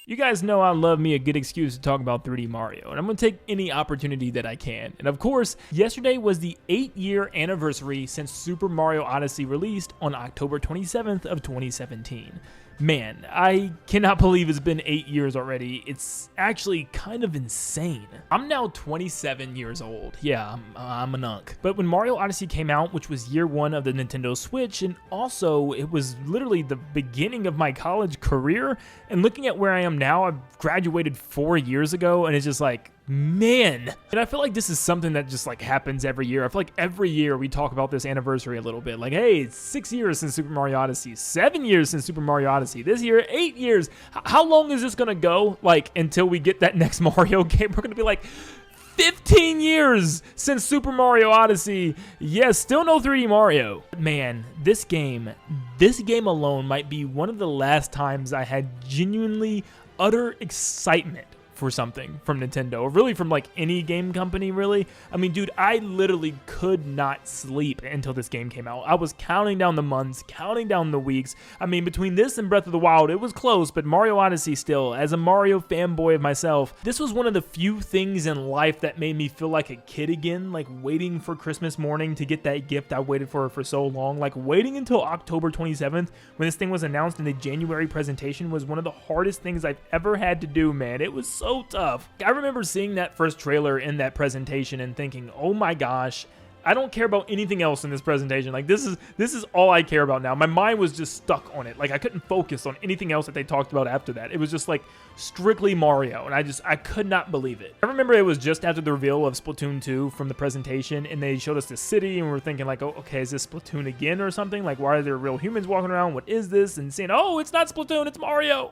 You guys know I love me a good excuse to talk about 3D Mario, and I'm going to take any opportunity that I can. And of course, yesterday was the 8-year anniversary since Super Mario Odyssey released on October 27th of 2017. Man, I cannot believe it's been 8 years already. It's actually kind of insane. I'm now 27 years old. Yeah, I'm an unk. But when Mario Odyssey came out, which was year one of the Nintendo Switch, and also it was literally the beginning of my college career, and looking at where I am now, I've graduated 4 years ago, and it's just like, man. And I feel like this is something that just like happens every year. I feel like every year we talk about this anniversary a little bit. Like, hey, it's 6 years since Super Mario Odyssey, 7 years since Super Mario Odyssey, this year, 8 years. How long is this gonna go? Like, until we get that next Mario game, we're gonna be like, 15 years since Super Mario Odyssey. Yes, still no 3D Mario. Man, this game alone might be one of the last times I had genuinely utter excitement for something from Nintendo, or really from like any game company, really. I mean, dude, I literally could not sleep until this game came out. I was counting down the months, counting down the weeks. I mean, between this and Breath of the Wild, it was close, but Mario Odyssey still, as a Mario fanboy of myself, this was one of the few things in life that made me feel like a kid again, like waiting for Christmas morning to get that gift I waited for so long. Like waiting until October 27th when this thing was announced in the January presentation was one of the hardest things I've ever had to do, man. It was so tough. I remember seeing that first trailer in that presentation and thinking, oh my gosh, I don't care about anything else in this presentation. Like this is all I care about now. My mind was just stuck on it. Like I couldn't focus on anything else that they talked about after that. It was just like strictly Mario, and I could not believe it. I remember it was just after the reveal of Splatoon 2 from the presentation, and they showed us the city, and we were thinking like, oh, okay, is this Splatoon again or something? Like, why are there real humans walking around? What is this? And saying, oh, it's not Splatoon, it's Mario.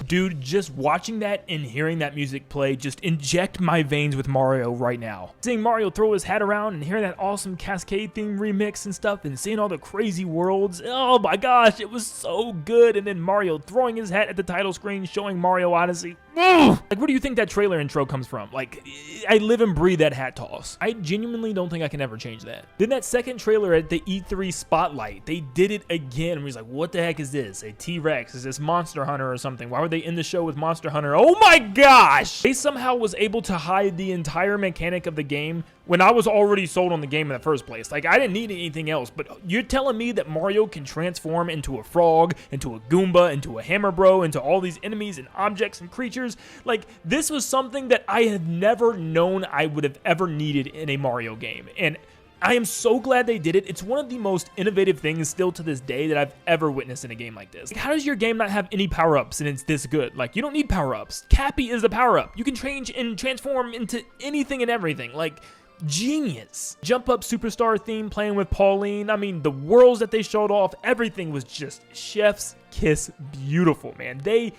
Dude, just watching that and hearing that music play just inject my veins with Mario right now. Seeing Mario throw his hat around and hearing that awesome Cascade theme remix and stuff and seeing all the crazy worlds, oh my gosh, it was so good. And then Mario throwing his hat at the title screen showing Mario Odyssey. Like, where do you think that trailer intro comes from? Like, I live and breathe that hat toss. I genuinely don't think I can ever change that. Then that second trailer at the E3 Spotlight, they did it again. And he's like, what the heck is this? A T-Rex? Is this Monster Hunter or something? Why were they in the show with Monster Hunter? Oh my gosh! They somehow was able to hide the entire mechanic of the game when I was already sold on the game in the first place. Like, I didn't need anything else, but you're telling me that Mario can transform into a frog, into a Goomba, into a Hammer Bro, into all these enemies and objects and creatures? Like, this was something that I had never known I would have ever needed in a Mario game, and I am so glad they did it. It's one of the most innovative things still to this day that I've ever witnessed in a game like this. Like, how does your game not have any power-ups and it's this good? Like, you don't need power-ups. Cappy is the power-up. You can change and transform into anything and everything. Like, genius. Jump Up Superstar theme playing with Pauline. I mean, the worlds that they showed off, everything was just chef's kiss beautiful, man. They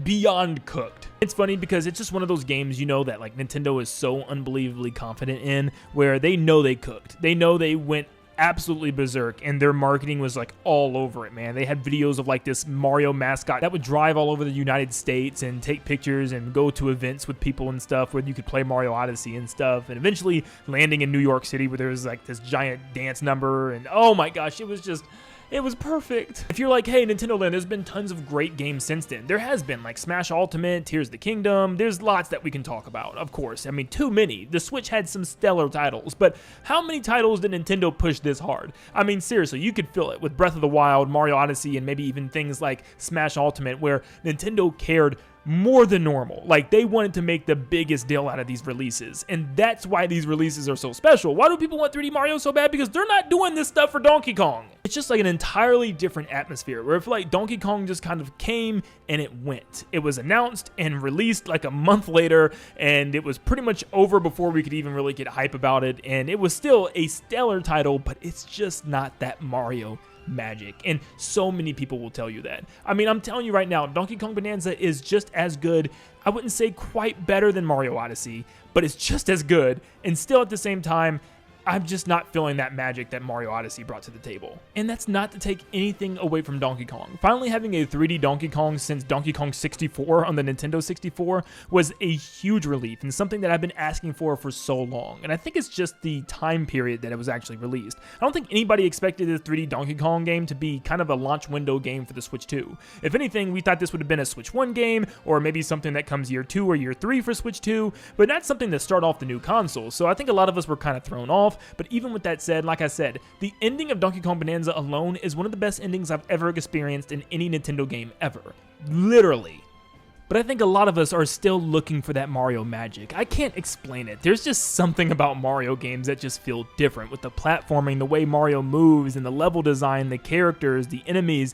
beyond cooked. It's funny because it's just one of those games, you know, that like Nintendo is so unbelievably confident in, where they know they cooked. They know they went absolutely berserk, and their marketing was like all over it, man. They had videos of like this Mario mascot that would drive all over the United States and take pictures and go to events with people and stuff where you could play Mario Odyssey and stuff, and eventually landing in New York City where there was like this giant dance number, and oh my gosh, it was perfect. If you're like, hey, Nintendo Land, there's been tons of great games since then. There has been, like Smash Ultimate, Tears of the Kingdom. There's lots that we can talk about, of course. I mean, too many. The Switch had some stellar titles, but how many titles did Nintendo push this hard? I mean, seriously, you could feel it with Breath of the Wild, Mario Odyssey, and maybe even things like Smash Ultimate, where Nintendo cared more than normal. Like, they wanted to make the biggest deal out of these releases, and that's why these releases are so special. Why do people want 3D Mario so bad? Because they're not doing this stuff for Donkey Kong. It's just like an entirely different atmosphere, where I feel like Donkey Kong just kind of came and it went. It was announced and released like a month later, and it was pretty much over before we could even really get hype about it, and it was still a stellar title, but it's just not that Mario magic, and so many people will tell you that. I mean, I'm telling you right now, Donkey Kong Bonanza is just as good. I wouldn't say quite better than Mario Odyssey, but it's just as good, and still at the same time, I'm just not feeling that magic that Mario Odyssey brought to the table. And that's not to take anything away from Donkey Kong. Finally having a 3D Donkey Kong since Donkey Kong 64 on the Nintendo 64 was a huge relief and something that I've been asking for so long. And I think it's just the time period that it was actually released. I don't think anybody expected this 3D Donkey Kong game to be kind of a launch window game for the Switch 2. If anything, we thought this would have been a Switch 1 game, or maybe something that comes year 2 or year 3 for Switch 2, but not something to start off the new console. So I think a lot of us were kind of thrown off. But even with that said, like I said, the ending of Donkey Kong Bonanza alone is one of the best endings I've ever experienced in any Nintendo game ever. Literally. But I think a lot of us are still looking for that Mario magic. I can't explain it. There's just something about Mario games that just feel different. With the platforming, the way Mario moves, and the level design, the characters, the enemies,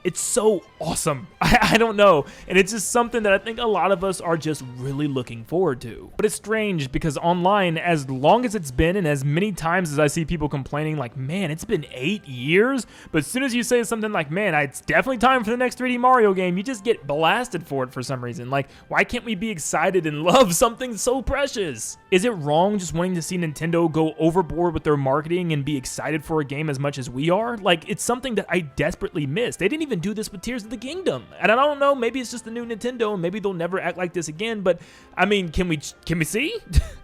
it's so awesome. I don't know. And it's just something that I think a lot of us are just really looking forward to. But it's strange because online, as long as it's been and as many times as I see people complaining like, man, it's been 8 years. But as soon as you say something like, man, it's definitely time for the next 3D Mario game, you just get blasted for it for some reason. Like, why can't we be excited and love something so precious? Is it wrong just wanting to see Nintendo go overboard with their marketing and be excited for a game as much as we are? Like, it's something that I desperately miss. They didn't even do this with Tears of the Kingdom. And I don't know, maybe it's just the new Nintendo and maybe they'll never act like this again, but I mean, can we see?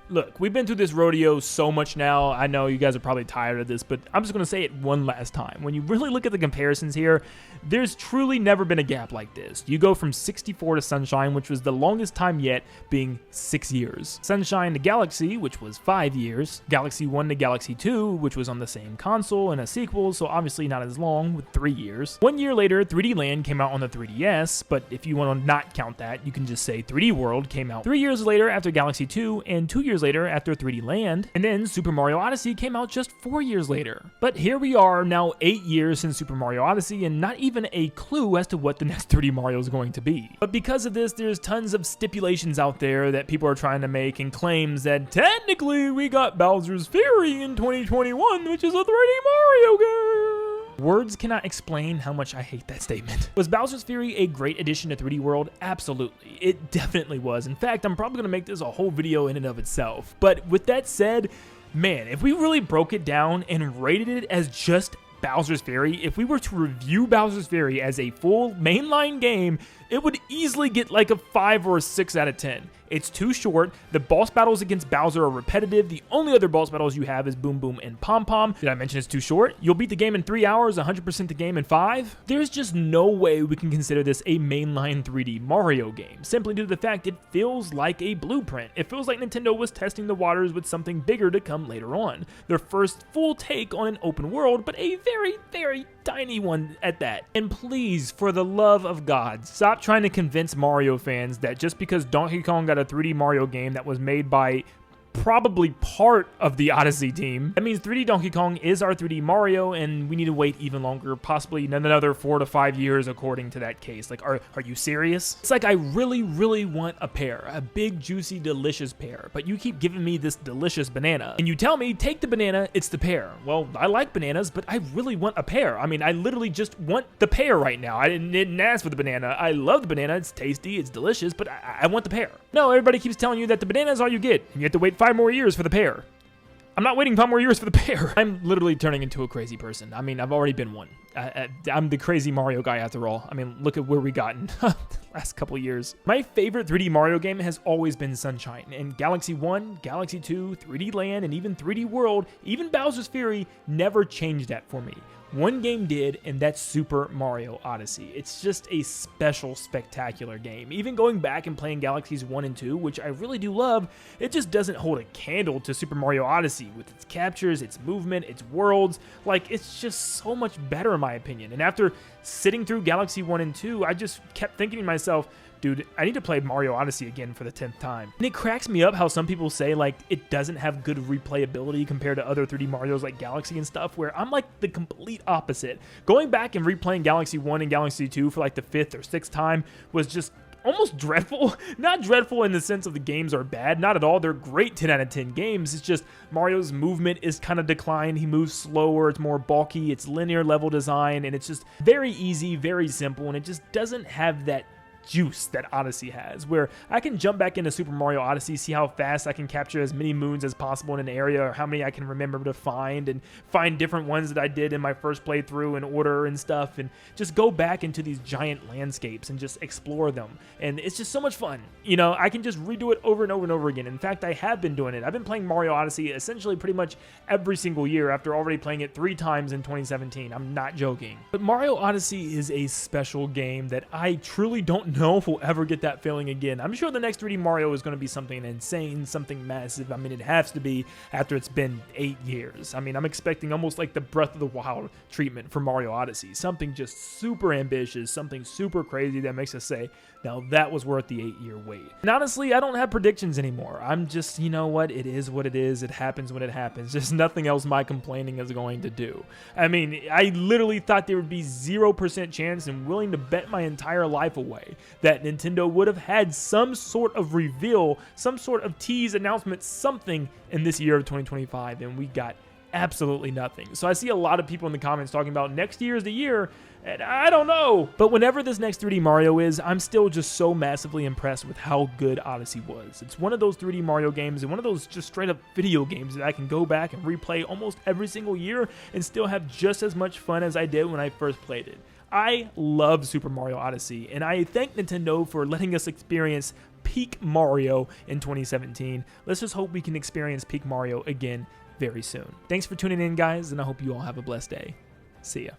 Look, we've been through this rodeo so much now. I know you guys are probably tired of this, but I'm just going to say it one last time. When you really look at the comparisons here, there's truly never been a gap like this. You go from 64 to Sunshine, which was the longest time yet, being 6 years. Sunshine to Galaxy, which was 5 years. Galaxy 1 to Galaxy 2, which was on the same console and a sequel, so obviously not as long, with 3 years. 1 year later, 3D Land came out on the 3DS, but if you want to not count that, you can just say 3D World came out 3 years later after Galaxy 2, and 2 years later after 3D Land, and then Super Mario Odyssey came out just 4 years later. But here we are now 8 years since Super Mario Odyssey and not even a clue as to what the next 3D Mario is going to be. But because of this, there's tons of stipulations out there that people are trying to make and claims that technically we got Bowser's Fury in 2021, which is a 3D Mario game. Words cannot explain how much I hate that statement. Was Bowser's Fury a great addition to 3D World? Absolutely. It definitely was. In fact, I'm probably going to make this a whole video in and of itself. But with that said, man, if we really broke it down and rated it as just Bowser's Fury, if we were to review Bowser's Fury as a full mainline game, it would easily get like a 5 or a 6 out of 10. It's too short. The boss battles against Bowser are repetitive. The only other boss battles you have is Boom Boom and Pom Pom. Did I mention it's too short? You'll beat the game in 3 hours, 100% the game in 5. There's just no way we can consider this a mainline 3D Mario game, simply due to the fact it feels like a blueprint. It feels like Nintendo was testing the waters with something bigger to come later on. Their first full take on an open world, but a very, very tiny one at that. And please, for the love of God, stop trying to convince Mario fans that just because Donkey Kong got a 3D Mario game that was made by probably part of the Odyssey team, that means 3D Donkey Kong is our 3D Mario, and we need to wait even longer, possibly another 4 to 5 years according to that case. Like, are you serious? It's like I really, really want a pear, a big, juicy, delicious pear, but you keep giving me this delicious banana, and you tell me, take the banana, it's the pear. Well, I like bananas, but I really want a pear. I mean, I literally just want the pear right now. I didn't ask for the banana. I love the banana, it's tasty, it's delicious, but I want the pear. No, everybody keeps telling you that the banana is all you get, and you have to wait 5 more years for the pear. I'm not waiting 5 more years for the pear. I'm literally turning into a crazy person. I mean, I've already been one. I'm the crazy Mario guy after all. I mean, look at where we gotten the last couple years. My favorite 3D Mario game has always been Sunshine, and Galaxy 1, Galaxy 2, 3D Land, and even 3D World, even Bowser's Fury never changed that for me. One game did, and that's Super Mario Odyssey. It's just a special, spectacular game. Even going back and playing Galaxies 1 and 2, which I really do love, it just doesn't hold a candle to Super Mario Odyssey with its captures, its movement, its worlds. Like, it's just so much better in my opinion. And after sitting through Galaxy 1 and 2, I just kept thinking to myself, dude, I need to play Mario Odyssey again for the 10th time. And it cracks me up how some people say, like, it doesn't have good replayability compared to other 3D Marios like Galaxy and stuff, where I'm like the complete opposite. Going back and replaying Galaxy 1 and Galaxy 2 for like the 5th or 6th time was just almost dreadful. Not dreadful in the sense of the games are bad, not at all. They're great 10 out of 10 games. It's just Mario's movement is kind of declined. He moves slower, it's more bulky, it's linear level design, and it's just very easy, very simple, and it just doesn't have that juice that Odyssey has, where I can jump back into Super Mario Odyssey, see how fast I can capture as many moons as possible in an area, or how many I can remember to find, and find different ones that I did in my first playthrough in order and stuff, and just go back into these giant landscapes and just explore them. And it's just so much fun. You know, I can just redo it over and over and over again. In fact, I have been doing it. I've been playing Mario Odyssey essentially pretty much every single year after already playing it 3 times in 2017. I'm not joking. But Mario Odyssey is a special game that I truly don't know if we'll ever get that feeling again. I'm sure the next 3D Mario is going to be something insane, something massive. I mean, it has to be after it's been 8 years. I mean, I'm expecting almost like the Breath of the Wild treatment for Mario Odyssey. Something just super ambitious, something super crazy that makes us say, now that was worth the 8-year wait. And honestly, I don't have predictions anymore. I'm just, you know what, it is what it is. It happens when it happens. There's nothing else my complaining is going to do. I mean, I literally thought there would be 0% chance and willing to bet my entire life away that Nintendo would have had some sort of reveal, some sort of tease, announcement, something in this year of 2025, and we got absolutely nothing. So I see a lot of people in the comments talking about next year is the year, and I don't know. But whenever this next 3D Mario is, I'm still just so massively impressed with how good Odyssey was. It's one of those 3D Mario games and one of those just straight up video games that I can go back and replay almost every single year and still have just as much fun as I did when I first played it. I love Super Mario Odyssey, and I thank Nintendo for letting us experience peak Mario in 2017. Let's just hope we can experience peak Mario again very soon. Thanks for tuning in, guys, and I hope you all have a blessed day. See ya.